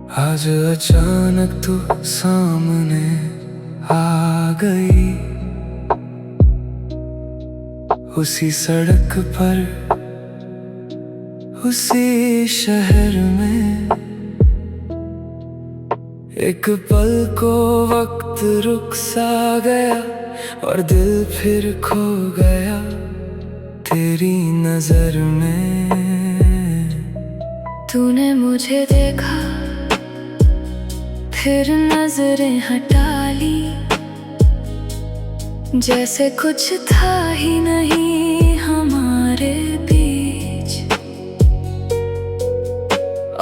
आज अचानक तू सामने आ गई, उसी सड़क पर, उसी शहर में। एक पल को वक्त रुक सा गया और दिल फिर खो गया तेरी नजर में। तूने मुझे देखा, फिर नजरें हटा ली, जैसे कुछ था ही नहीं हमारे बीच।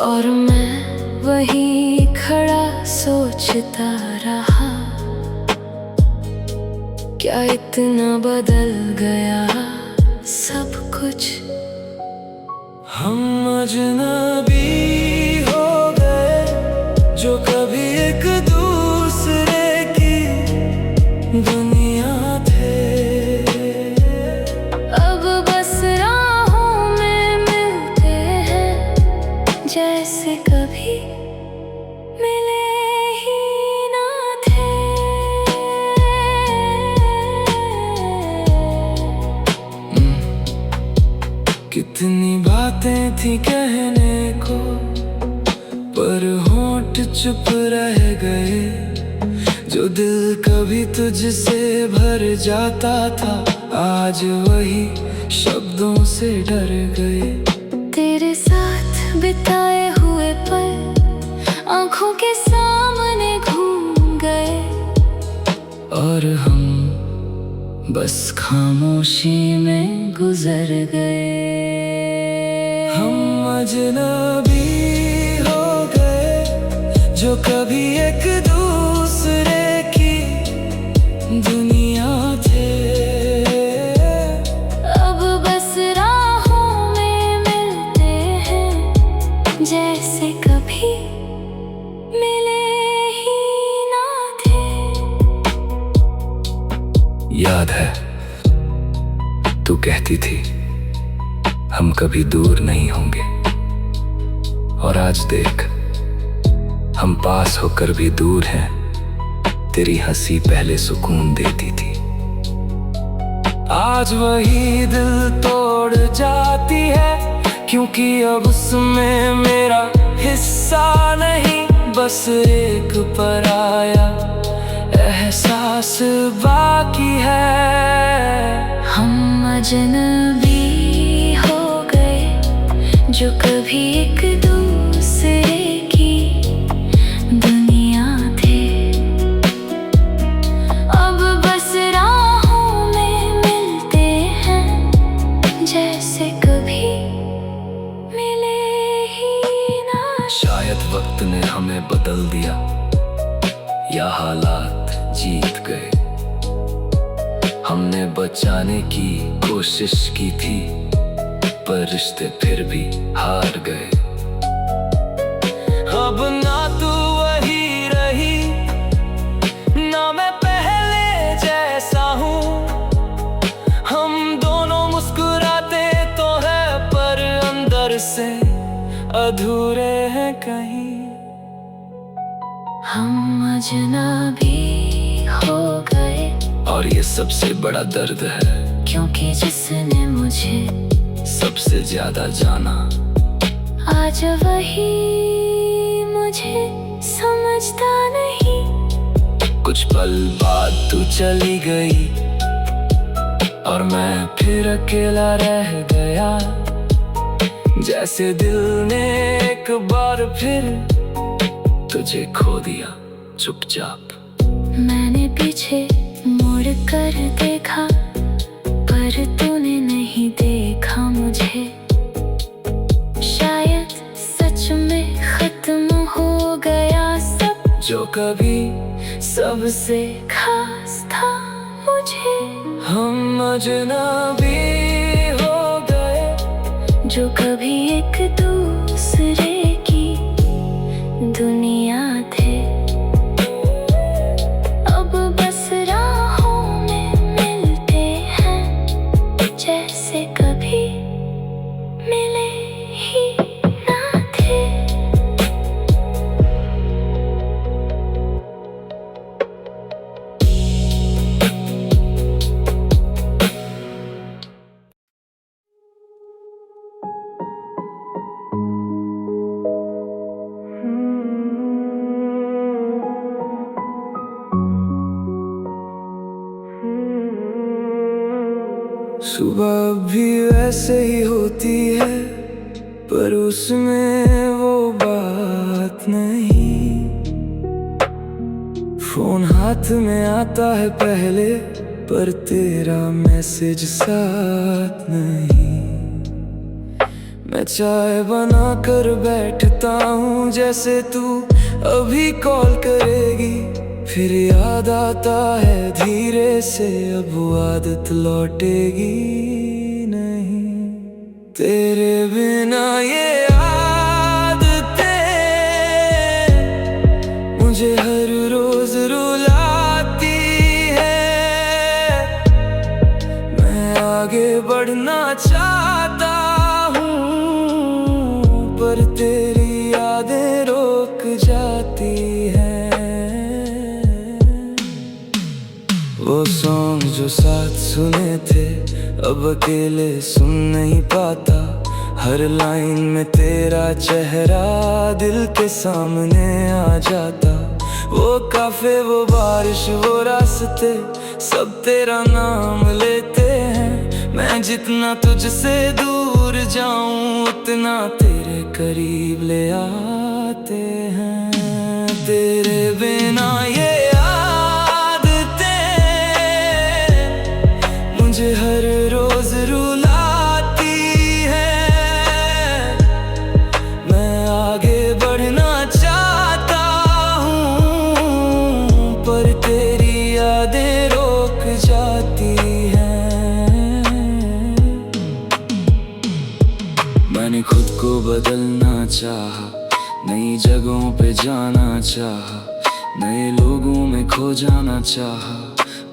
और मैं वहीं खड़ा सोचता रहा, क्या इतना बदल गया सब कुछ। हम अजनबी हो गए जो कभी एक दूसरे की दुनिया थे। अब बस राहों में मिलते हैं, जैसे कभी मिले ही ना थे। कितनी बातें थी कहने को, पर होंठ चुप रह गए। जो दिल कभी तुझसे भर जाता था, आज वही शब्दों से डर गए। तेरे साथ बिताए हुए पल आंखों के सामने घूम गए, और हम बस खामोशी में गुजर गए। हम अजनबी हो गए जो कभी एक दूसरे की दुनिया थे। अब बस राहों में मिलते हैं, जैसे कभी मिले ही ना थे। याद है तू कहती थी हम कभी दूर नहीं होंगे, और आज देख हम पास होकर भी दूर हैं। तेरी हंसी पहले सुकून देती थी, आज वही दिल तोड़ जाती है। क्योंकि अब उसमें मेरा हिस्सा नहीं, बस एक पराया एहसास बाकी है। हम अजनबी हो गए जो कभी एक दूसरे की दुनिया थे। अब बस राहों में मिलते हैं, जैसे कभी मिले ही ना। शायद वक्त ने हमें बदल दिया, या हालात जीत गए। हमने बचाने की कोशिश की थी, पर रिश्ते फिर भी हार गए। अब ना तू वही रही, ना मैं पहले जैसा हूँ। हम दोनों मुस्कुराते तो है, पर अंदर से अधूरे हैं कहीं। हम अजनबी हो गए, और ये सबसे बड़ा दर्द है, क्योंकि जिसने मुझे सबसे ज्यादा जाना, आज वही मुझे समझता नहीं। कुछ पल बाद तू चली गई, और मैं फिर अकेला रह गया। जैसे दिल ने एक बार फिर तुझे खो दिया चुपचाप। मैंने पीछे मुड़ कर देखा, पर तूने नहीं देखा मुझे। शायद सच में खत्म हो गया सब, जो कभी सबसे खास था मुझे। हम अजनबी हो गए जो कभी एक दूसरे की दुनिया थे। अब बस राहों में मिलते हैं, जैसे कभी मिले ही ना थे। सुबह भी वैसे ही होती है, पर उसमें वो बात नहीं। फोन हाथ में आता है पहले, पर तेरा मैसेज साथ नहीं। मैं चाय बना कर बैठता हूँ जैसे तू अभी कॉल करेगी, फिर याद आता है धीरे से अब वो आदत लौटेगी नहीं। तेरे बिना ये आदतें मुझे हर रोज रुलाती है। मैं आगे बढ़ना चाहता हूँ, पर तेरी यादें रोक जाती हैं। वो सॉन्ग जो साथ सुने थे अब अकेले सुन नहीं पाता। हर लाइन में तेरा चेहरा दिल के सामने आ जाता। वो काफे, वो बारिश, वो रास्ते सब तेरा नाम लेते हैं। मैं जितना तुझसे दूर जाऊं उतना तेरे करीब ले आते हैं। तेरे बिना ये मुझे हर रोज रुलाती है। मैं आगे बढ़ना चाहता हूँ, पर तेरी यादें रोक जाती हैं। मैंने खुद को बदलना चाहा, नई जगहों पे जाना चाहा, नए लोगों में खो जाना चाहा,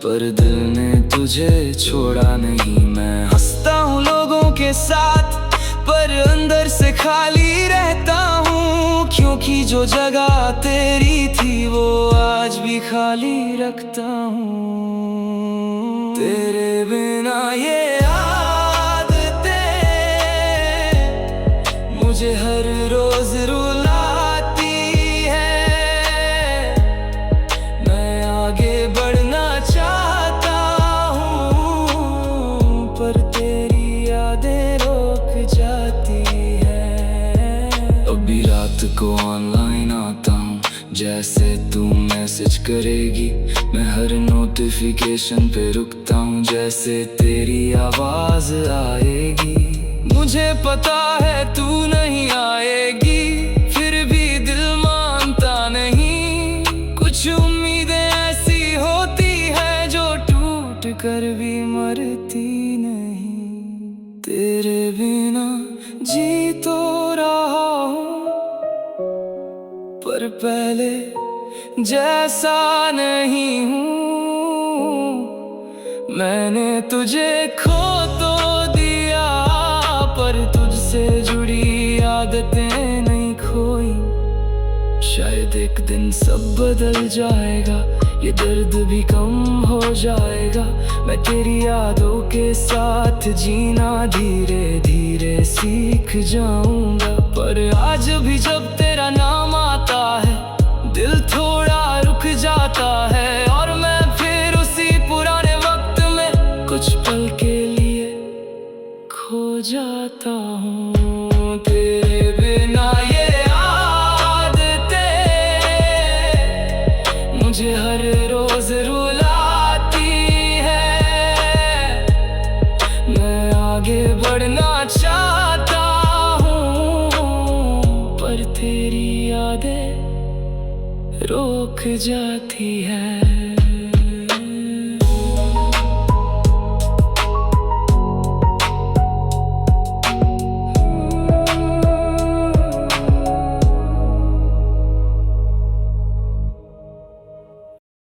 पर दिल ने तुझे छोड़ा नहीं। मैं हंसता हूँ लोगों के साथ, पर अंदर से खाली रहता हूँ, क्योंकि जो जगह तेरी थी वो आज भी खाली रखता हूँ। तेरे बिना ये आदतें मुझे हर रोज रुलाती है। मैं आगे बढ़ना पर तेरी यादें रोक जाती है। अभी रात को ऑनलाइन आता हूँ जैसे तू मैसेज करेगी। मैं हर नोटिफिकेशन पे रुकता हूँ जैसे तेरी आवाज आएगी। मुझे पता है तू नहीं आएगी, फिर भी दिल मानता नहीं। कुछ उम्मीदें ऐसी होती है जो टूट कर भी मरती नहीं। तेरे बिना जी तो रहा हूँ, पर पहले जैसा नहीं हूँ। मैंने तुझे खो तो दिया, पर तुझसे जुड़ी आदतें नहीं खोई। शायद एक दिन सब बदल जाएगा, ये दर्द भी कम हो जाएगा। मैं तेरी यादों के साथ जीना धीरे धीरे सीख जाऊंगा। पर आज भी जब तेरा नाम आता है दिल थोड़ा रुक जाता है, और मैं फिर उसी पुराने वक्त में कुछ पल के लिए खो जाता हूँ। तेरे बिना ये मुझे हर रोज रुलाती है। मैं आगे बढ़ना चाहता हूँ, पर तेरी यादें रोक जाती है।